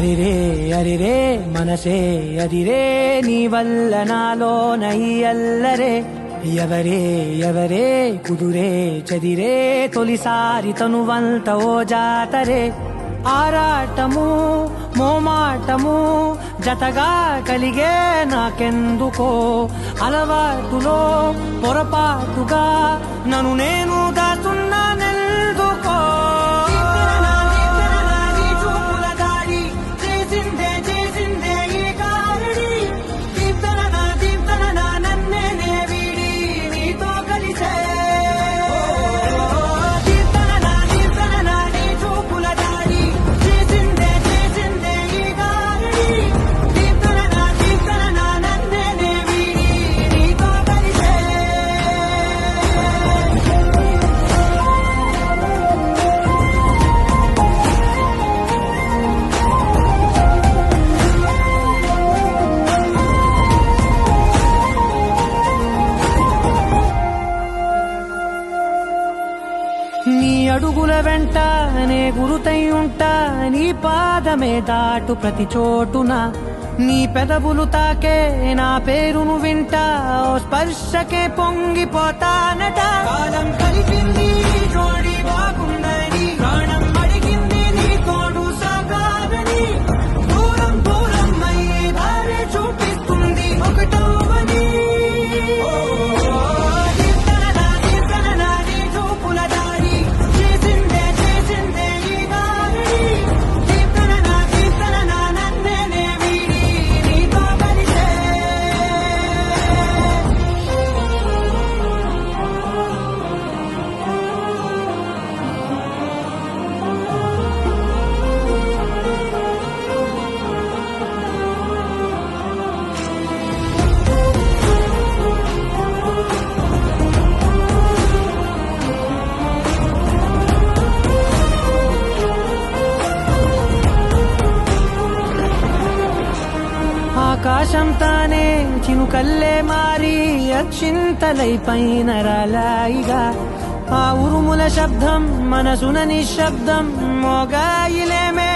అరిరే అరిరే మనసే అదిరే నీ వల్ల నాలోన ఈ అల్లరే ఎవరే ఎవరే కుదురే చదిరే తొలిసారి తనువంత ఓ జాతరే ఆరాటము మోమాటము జతగా కలిగే నాకెందుకో అలవాటులో పొరపాటుగా నన్ను నేను దాస్తున్నానెందుకో నీ అడుగుల వెంట నే గురుతై ఉంటా నీ పాదమే దాటు ప్రతి చోటున నీ పెదవులు తాకే నా పేరును వింటా ఓ స్పర్శకే పొంగిపోతానట కాలం కలిపింది జోడి బాగుందని ప్రాణం అడిగింది నీ తోడు సాగాలని దూరం దూరం అయ్యే దారి చూపిస్తుంది ఒకటవని ఆకాశం తానే చినుకల్లే మారి అక్షింతలై పైన రాలాయిగా ఆ ఉరుముల శబ్దం మనసున నిశ్శబ్దం మోగాయిలేమే